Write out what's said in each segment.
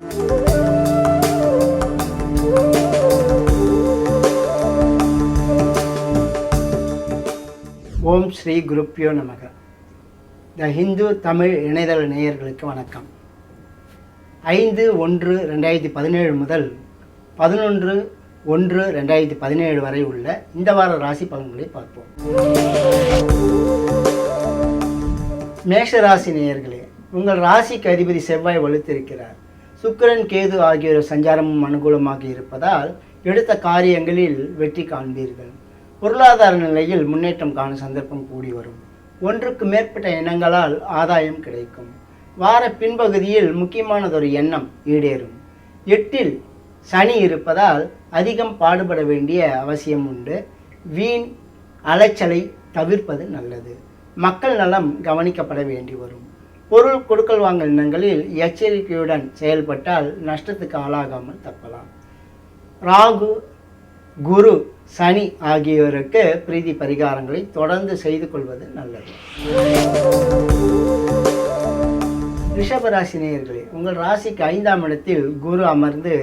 ஓம் ஸ்ரீ குருப்பியோ நமக. த ஹிந்து தமிழ் இணையதள நேயர்களுக்கு வணக்கம். 5/1/2017 முதல் 11/1/2017 வரை உள்ள இந்த வார ராசி பலன்களை பார்ப்போம். மேஷ ராசி நேயர்களே, உங்கள் ராசிக்கு அதிபதி செவ்வாய் வலுத்திருக்கிறார். சுக்கிரன் கேது ஆகியோர் சஞ்சாரமும் அனுகூலமாக இருப்பதால் எடுத்த காரியங்களில் வெற்றி காண்பீர்கள். பொருளாதார நிலையில் முன்னேற்றம் காண சந்தர்ப்பம் கூடி வரும். ஒன்றுக்கு மேற்பட்ட எண்ணங்களால் ஆதாயம் கிடைக்கும். வார பின்பகுதியில் முக்கியமானதொரு எண்ணம் ஈடேறும். 8இல் சனி இருப்பதால் அதிகம் பாடுபட வேண்டிய அவசியம் உண்டு. வீண் அலைச்சலை தவிர்ப்பது நல்லது. மக்கள் நலம் கவனிக்கப்பட வேண்டி வரும். பொருள் கொடுக்கல் வாங்கல் எண்ணங்களில் எச்சரிக்கையுடன் செயல்பட்டால் நஷ்டத்துக்கு ஆளாகாமல் தப்பலாம். ராகு, குரு, சனி ஆகியோருக்கு பிரீதி பரிகாரங்களை தொடர்ந்து செய்து கொள்வது நல்லது. ரிஷபராசி நேயர்களே, உங்கள் ராசிக்கு 5ஆம் இடத்தில் குரு அமர்ந்து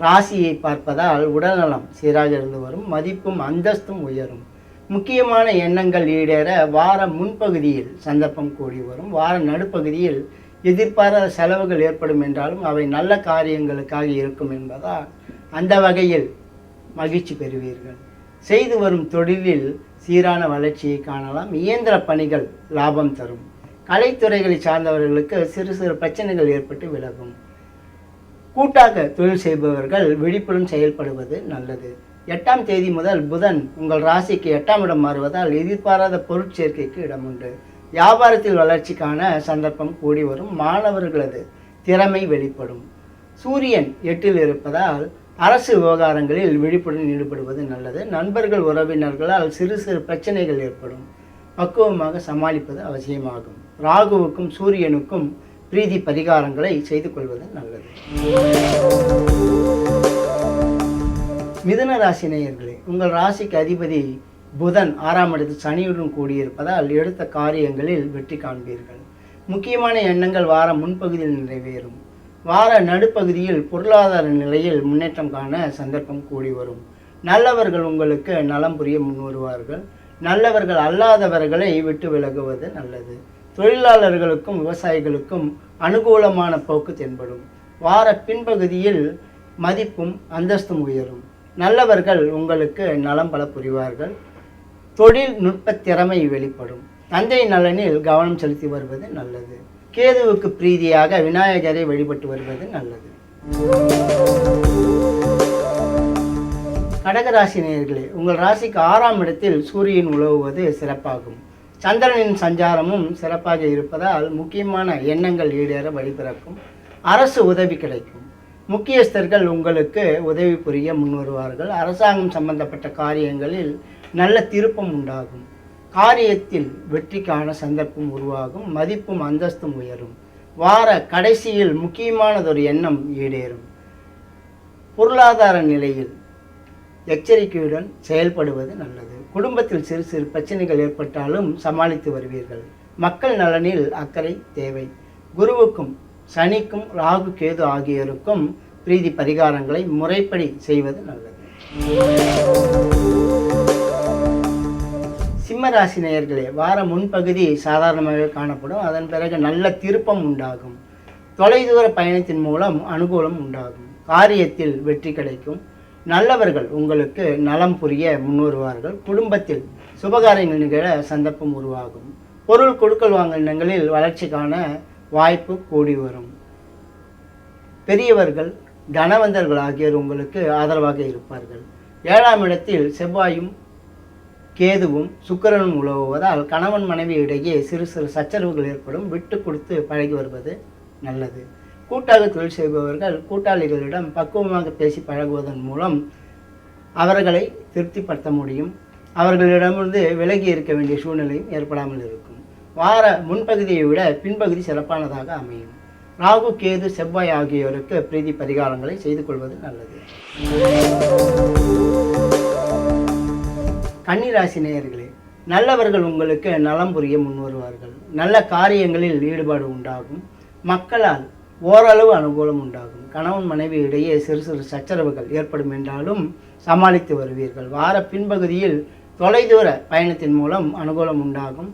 ராசியை பார்ப்பதால் உடல்நலம் சீராக இருந்து வரும். மதிப்பும் அந்தஸ்தும் உயரும். முக்கியமான எண்ணங்கள் ஈடேற வார முன்பகுதியில் சந்தர்ப்பம் கூடி வரும். வார நடுப்பகுதியில் எதிர்பாராத செலவுகள் ஏற்படும் என்றாலும் அவை நல்ல காரியங்களுக்காக இருக்கும் என்பதால் அந்த வகையில் மகிழ்ச்சி பெறுவீர்கள். செய்து வரும் தொழிலில் சீரான வளர்ச்சியை காணலாம். இயந்திர பணிகள் லாபம் தரும். கலைத்துறைகளை சார்ந்தவர்களுக்கு சிறு சிறு பிரச்சனைகள் ஏற்பட்டு விலகும். கூட்டாக தொழில் செய்பவர்கள் விழிப்புடன் செயல்படுவது நல்லது. 8ஆம் தேதி முதல் புதன் உங்கள் ராசிக்கு 8ஆம் இடம் மாறுவதால் எதிர்பாராத பொருட்சேர்க்கைக்கு இடம் உண்டு. வியாபாரத்தில் வளர்ச்சிக்கான சந்தர்ப்பம் கூடி வரும். மாணவர்களது திறமை வெளிப்படும். சூரியன் 8இல் இருப்பதால் அரசு விவகாரங்களில் விழிப்புடன் ஈடுபடுவது நல்லது. நண்பர்கள் உறவினர்களால் சிறு சிறு பிரச்சனைகள் ஏற்படும். பக்குவமாக சமாளிப்பது அவசியமாகும். ராகுவுக்கும் சூரியனுக்கும் பிரீதி பரிகாரங்களை செய்து கொள்வது நல்லது. மிதுன ராசி நேயர்களே, உங்கள் ராசிக்கு அதிபதி புதன் 6ஆம் இடத்தில் சனியுடன் கூடியிருப்பதால் எடுத்த காரியங்களில் வெற்றி காண்பீர்கள். முக்கியமான எண்ணங்கள் வார முன்பகுதியில் நிறைவேறும். வார நடுப்பகுதியில் பொருளாதார நிலையில் முன்னேற்றம் காண சந்தர்ப்பம் கூடி வரும். நல்லவர்கள் உங்களுக்கு நலம் புரிய முன்வருவார்கள். நல்லவர்கள் அல்லாதவர்களை விட்டு விலகுவது நல்லது. தொழிலாளர்களுக்கும் விவசாயிகளுக்கும் அனுகூலமான போக்கு தென்படும். வார பின்பகுதியில் மதிப்பும் அந்தஸ்தும் உயரும். நல்லவர்கள் உங்களுக்கு நலம் பல புரிவார்கள். தொழில்நுட்ப திறமை வெளிப்படும். தந்தை நலனில் கவனம் செலுத்தி வருவது நல்லது. கேதுவுக்கு பிரீதியாக விநாயகரை வழிபட்டு வருவது நல்லது. கடகராசி நேயர்களே, உங்கள் ராசிக்கு 6ஆம் இடத்தில் சூரியன் உலவுவது சிறப்பாகும். சந்திரனின் சஞ்சாரமும் சிறப்பாக இருப்பதால் முக்கியமான எண்ணங்கள் ஈடேற வழிபிறக்கும். அரசு உதவி கிடைக்கும். முக்கியஸ்தர்கள் உங்களுக்கு உதவி புரிய முன்வருவார்கள். அரசாங்கம் சம்பந்தப்பட்ட காரியங்களில் நல்ல திருப்பம் உண்டாகும். காரியத்தில் வெற்றிக்கான சந்தர்ப்பம் உருவாகும். மதிப்பும் அந்தஸ்தும் உயரும். வார கடைசியில் முக்கியமானதொரு எண்ணம் ஈடேறும். பொருளாதார நிலையில் எச்சரிக்கையுடன் செயல்படுவது நல்லது. குடும்பத்தில் சிறு சிறு பிரச்சனைகள் ஏற்பட்டாலும் சமாளித்து வருவீர்கள். மக்கள் நலனில் அக்கறை தேவை. குருவுக்கும் சனிக்கும் ராகு கேது ஆகியோருக்கும் பிரீதி பரிகாரங்களை முறைப்படி செய்வது நல்லது. சிம்மராசி நேயர்களே, வார முன்பகுதி சாதாரணமாக காணப்படும். அதன் பிறகு நல்ல திருப்பம் உண்டாகும். தொலைதூர பயணத்தின் மூலம் அனுகூலம் உண்டாகும். காரியத்தில் வெற்றி கிடைக்கும். நல்லவர்கள் உங்களுக்கு நலம் புரிய முன்வருவார்கள். குடும்பத்தில் சுபகாரியங்கள் நிகழ சந்தர்ப்பம் உருவாகும். பொருள் கொடுக்கல் வாங்கல் எண்ணங்களில் வளர்ச்சிக்கான வாய்ப்பு கூடி வரும். பெரியவர்கள் தனவந்தர்கள் ஆகியோர் உங்களுக்கு ஆதரவாக இருப்பார்கள். 7ஆம் இடத்தில் செவ்வாயும் கேதுவும் சுக்கிரனும் உலவுவதால் கணவன் மனைவி இடையே சிறு சிறு சச்சரவுகள் ஏற்படும். விட்டு கொடுத்து பழகி வருவது நல்லது. கூட்டாக தொழில் செய்பவர்கள் கூட்டாளிகளிடம் பக்குவமாக பேசி பழகுவதன் மூலம் அவர்களை திருப்திப்படுத்த முடியும். அவர்களிடமிருந்து விலகி இருக்க வேண்டிய சூழ்நிலையும் ஏற்படாமல் இருக்கும். வார முன்பகுதியை விட பின்பகுதி சிறப்பானதாக அமையும். ராகு கேது செவ்வாய் ஆகியோருக்கு பிரீதி பரிகாரங்களை செய்து கொள்வது நல்லது. கன்னிராசி நேயர்களே, நல்லவர்கள் உங்களுக்கு நலம் புரிய முன்வருவார்கள். நல்ல காரியங்களில் ஈடுபாடு உண்டாகும். மக்களால் ஓரளவு அனுகூலம் உண்டாகும். கணவன் மனைவி இடையே சிறு சிறு சச்சரவுகள் ஏற்படும் என்றாலும் சமாளித்து வருவீர்கள். வார பின்பகுதியில் தொலைதூர பயணத்தின் மூலம் அனுகூலம் உண்டாகும்.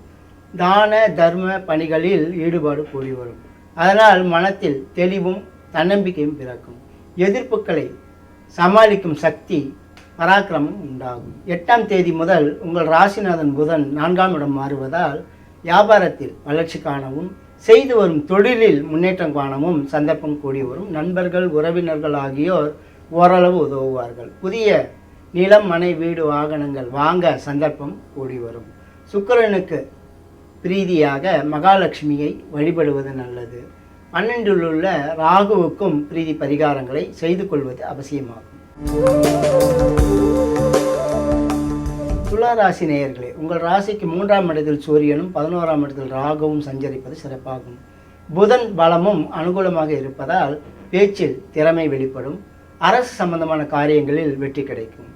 தான தர்ம பணிகளில் ஈடுபாடு கூடி வரும். அதனால் மனத்தில் தெளிவும் தன்னம்பிக்கையும் பிறக்கும். எதிர்ப்புகளை சமாளிக்கும் சக்தி பராக்கிரமம் உண்டாகும். 8ஆம் தேதி முதல் உங்கள் ராசிநாதன் புதன் 4ஆம் இடம் மாறுவதால் வியாபாரத்தில் வளர்ச்சி காணவும் செய்து வரும் தொழிலில் முன்னேற்றம் காணவும் சந்தர்ப்பம் கூடி வரும். நண்பர்கள் உறவினர்கள் ஆகியோர் ஓரளவு உதவுவார்கள். புதிய நிலம் மனை வீடு வாகனங்கள் வாங்க சந்தர்ப்பம் கூடி வரும். சுக்கிரனுக்கு பிரீதியாக மகாலட்சுமியை வழிபடுவது நல்லது. 12இல் உள்ள ராகுவுக்கும் பிரீதி பரிகாரங்களை செய்து கொள்வது அவசியமாகும். துளாராசி நேயர்களே, உங்கள் ராசிக்கு 3ஆம் இடத்தில் சூரியனும் 11ஆம் இடத்தில் ராகுவும் சஞ்சரிப்பது சிறப்பாகும். புதன் பலமும் அனுகூலமாக இருப்பதால் பேச்சில் திறமை வெளிப்படும். அரசு சம்பந்தமான காரியங்களில் வெற்றி கிடைக்கும்.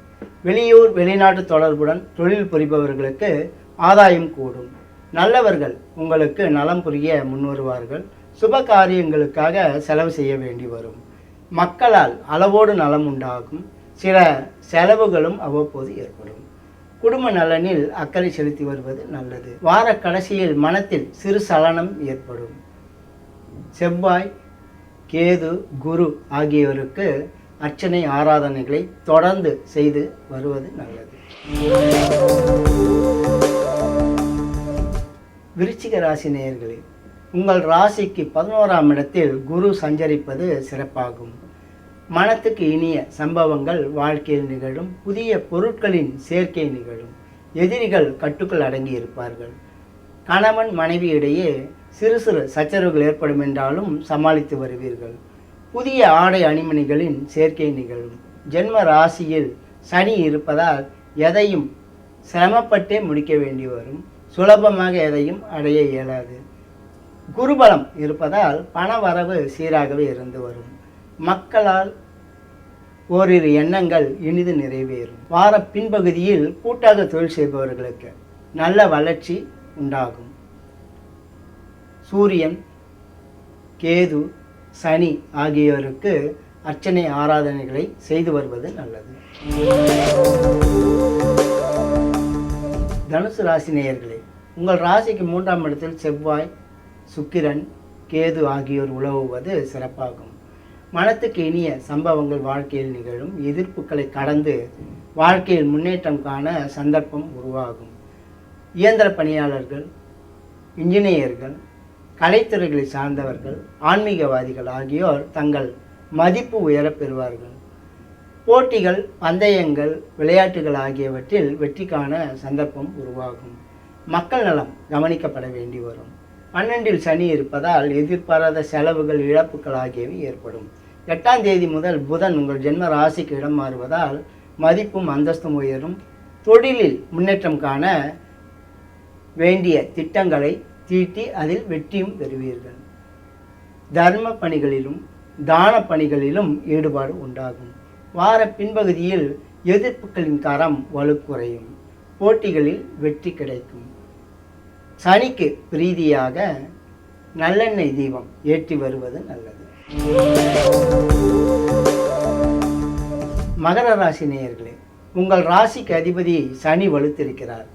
வெளியூர் வெளிநாட்டு தொடர்புடன் தொழில் புரிபவர்களுக்கு ஆதாயம் கூடும். நல்லவர்கள் உங்களுக்கு நலம் புரிய முன்வருவார்கள். சுப காரியங்களுக்காக செலவு செய்ய வேண்டி வரும். மக்களால் அளவோடு நலம் உண்டாகும். சில செலவுகளும் அவ்வப்போது ஏற்படும். குடும்ப நலனில் அக்கறை செலுத்தி வருவது நல்லது. வார கடைசியில் மனத்தில் சிறு சலனம் ஏற்படும். செவ்வாய், கேது, குரு ஆகியோருக்கு அர்ச்சனை ஆராதனைகளை தொடர்ந்து செய்து வருவது நல்லது. விருச்சிக ராசி நேயர்களே, உங்கள் ராசிக்கு 11ஆம் இடத்தில் குரு சஞ்சரிப்பது சிறப்பாகும். மனத்துக்கு இனிய சம்பவங்கள் வாழ்க்கையில் நிகழும். புதிய பொருட்களின் சேர்க்கை நிகழும். எதிரிகள் கட்டுக்குள் அடங்கி இருப்பார்கள். கணவன் மனைவி இடையே சிறு சிறு சச்சரவுகள் ஏற்படும் என்றாலும் சமாளித்து வருவீர்கள். புதிய ஆடை அணிமணிகளின் சேர்க்கை நிகழும். ஜென்ம ராசியில் சனி இருப்பதால் எதையும் சிரமப்பட்டே முடிக்க வேண்டி வரும். சுலபமாக எதையும் அடைய இயலாது. குருபலம் இருப்பதால் பண வரவு சீராகவே இருந்து வரும். மக்களால் ஓரிரு எண்ணங்கள் இனிது நிறைவேறும். வார பின்பகுதியில் கூட்டாக தொழில் செய்பவர்களுக்கு நல்ல வளர்ச்சி உண்டாகும். சூரியன், கேது, சனி ஆகியோருக்கு அர்ச்சனை ஆராதனைகளை செய்து வருவது நல்லது. தனுசு ராசி நேயர்களே, உங்கள் ராசிக்கு 3ஆம் இடத்தில் செவ்வாய், சுக்கிரன், கேது ஆகியோர் உலவுவது சிறப்பாகும். மனத்துக்கு இனிய சம்பவங்கள் வாழ்க்கையில் நிகழும். எதிர்ப்புகளை கடந்து வாழ்க்கையில் முன்னேற்றம் காண சந்தர்ப்பம் உருவாகும். இயந்திர பணியாளர்கள், இன்ஜினியர்கள், கலைத்துறைகளை சார்ந்தவர்கள், ஆன்மீகவாதிகள் ஆகியோர் தங்கள் மதிப்பு உயரப் பெறுவார்கள். போட்டிகள், பந்தயங்கள், விளையாட்டுகள் ஆகியவற்றில் வெற்றி காண சந்தர்ப்பம் உருவாகும். மக்கள் நலம் கவனிக்கப்பட வேண்டி வரும். 12இல் சனி இருப்பதால் எதிர்பாராத செலவுகள், இழப்புகள் ஆகியவை ஏற்படும். 8ஆம் தேதி முதல் புதன் உங்கள் ஜென்ம ராசிக்கு இடம் மாறுவதால் மதிப்பும் அந்தஸ்தும் உயரும். தொழிலில் முன்னேற்றம் காண வேண்டிய திட்டங்களை தீட்டி அதில் வெற்றியும் பெறுவீர்கள். தர்ம பணிகளிலும் தான பணிகளிலும் ஈடுபாடு உண்டாகும். வார பின்பகுதியில் எதிர்ப்புகளின் தரம் வலுக்குறையும். போட்டிகளில் வெற்றி கிடைக்கும். சனிக்கு பிரீதியாக நல்லெண்ணெய் தீபம் ஏற்றி வருவது நல்லது. மகர ராசி நேயர்களே, உங்கள் ராசிக்கு அதிபதி சனி வலுத்திருக்கிறார்.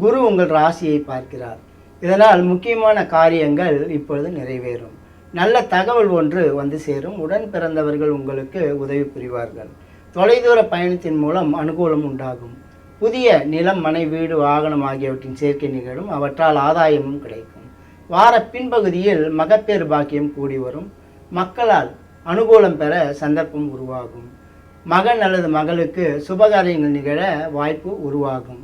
குரு உங்கள் ராசியை பார்க்கிறார். இதனால் முக்கியமான காரியங்கள் இப்பொழுது நிறைவேறும். நல்ல தகவல் ஒன்று வந்து சேரும். உடன் பிறந்தவர்கள் உங்களுக்கு உதவி புரிவார்கள். தொலைதூர பயணத்தின் மூலம் அனுகூலம் உண்டாகும். புதிய நிலம் மனை வீடு வாகனம் ஆகியவற்றின் சேர்க்கை நிகழும். அவற்றால் ஆதாயமும் கிடைக்கும். வார பின்பகுதியில் மகப்பேறு பாக்கியம் கூடி வரும். மக்களால் அனுகூலம் பெற சந்தர்ப்பம் உருவாகும். மகன் அல்லது மகளுக்கு சுபகாரியங்கள் நிகழ வாய்ப்பு உருவாகும்.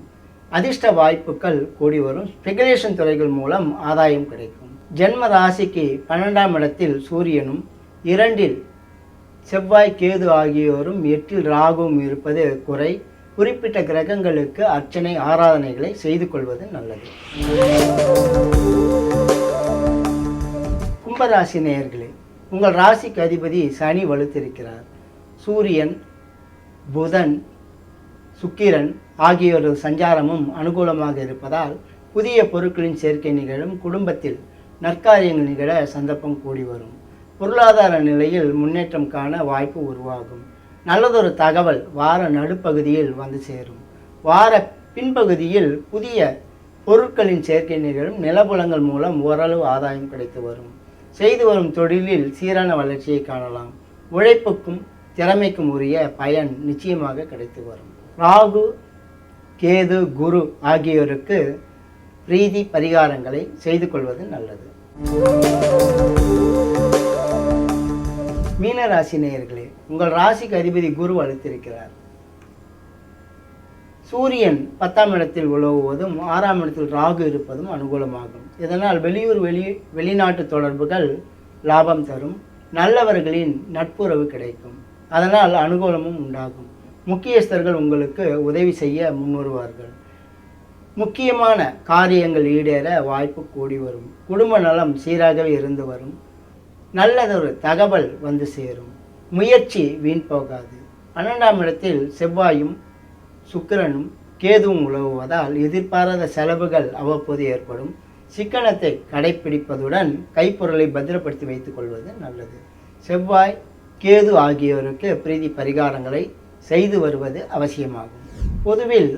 அதிர்ஷ்ட வாய்ப்புகள் கூடி வரும். ஸ்பெகுலேஷன் துறைகள் மூலம் ஆதாயம் கிடைக்கும். ஜென்ம ராசிக்கு 12ஆம் இடத்தில் சூரியனும், 2இல் செவ்வாய், கேது ஆகியோரும், 8இல் ராகுவும் இருப்பது குறை. குறிப்பிட்ட கிரகங்களுக்கு அர்ச்சனை ஆராதனைகளை செய்து கொள்வது நல்லது. கும்பராசி நேயர்களே, உங்கள் ராசிக்கு அதிபதி சனி வலுத்திருக்கிறார். சூரியன், புதன், சுக்கிரன் ஆகியோரது சஞ்சாரமும் அனுகூலமாக இருப்பதால் புதிய பொருட்களின் சேர்க்கை நிகழும். குடும்பத்தில் நற்காரியங்கள் நிகழ சந்தர்ப்பம் கூடி வரும். பொருளாதார நிலையில் முன்னேற்றம் காண வாய்ப்பு உருவாகும். நல்லதொரு தகவல் வார நடுப்பகுதியில் வந்து சேரும். வார பின்பகுதியில் புதிய பொருட்களின் சேர்க்கை நிகழும். நிலபுலங்கள் மூலம் ஓரளவு ஆதாயம் கிடைத்து வரும். செய்து வரும் தொழிலில் சீரான வளர்ச்சியை காணலாம். உழைப்புக்கும் திறமைக்கும் உரிய பயன் நிச்சயமாக கிடைத்து வரும். ராகு, கேது, குரு ஆகியோருக்கு பிரீதி பரிகாரங்களை செய்து கொள்வது நல்லது. மீனராசி நேயர்களே, உங்கள் ராசிக்கு அதிபதி குரு வலுத்திருக்கிறார். சூரியன் 10ஆம் இடத்தில் உலவுவதும் 6ஆம் இடத்தில் ராகு இருப்பதும் அனுகூலமாகும். இதனால் வெளிநாட்டு தொடர்புகள் லாபம் தரும். நல்லவர்களின் நட்புறவு கிடைக்கும். அதனால் அனுகூலமும் உண்டாகும். முக்கியஸ்தர்கள் உங்களுக்கு உதவி செய்ய முன்வருவார்கள். முக்கியமான காரியங்கள் ஈடேற வாய்ப்பு கூடி வரும். குடும்ப நலம் சீராகவே இருந்து வரும். நல்லதொரு தகவல் வந்து சேரும். முயற்சி வீண் போகாது. 12ஆம் இடத்தில் செவ்வாயும் சுக்கிரனும் கேதுவும் உலவுவதால் எதிர்பாராத செலவுகள் அவ்வப்போது ஏற்படும். சிக்கனத்தை கடைப்பிடிப்பதுடன் கைப்பொருளை பத்திரப்படுத்தி வைத்துக் கொள்வது நல்லது. செவ்வாய், கேது ஆகியோருக்கு பிரீதி பரிகாரங்களை செய்து வருவது அவசியமாகும். பொதுவில்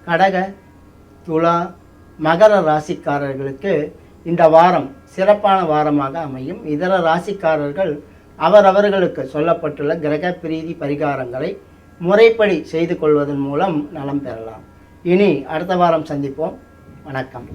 கடக, துலா, மகர ராசிக்காரர்களுக்கு இந்த வாரம் சிறப்பான வாரமாக அமையும். இதர ராசிக்காரர்கள் அவரவர்களுக்கு சொல்லப்பட்டுள்ள கிரக பிரீதி பரிகாரங்களை முறைப்படி செய்து கொள்வதன் மூலம் நலம் பெறலாம். இனி அடுத்த வாரம் சந்திப்போம். வணக்கம்.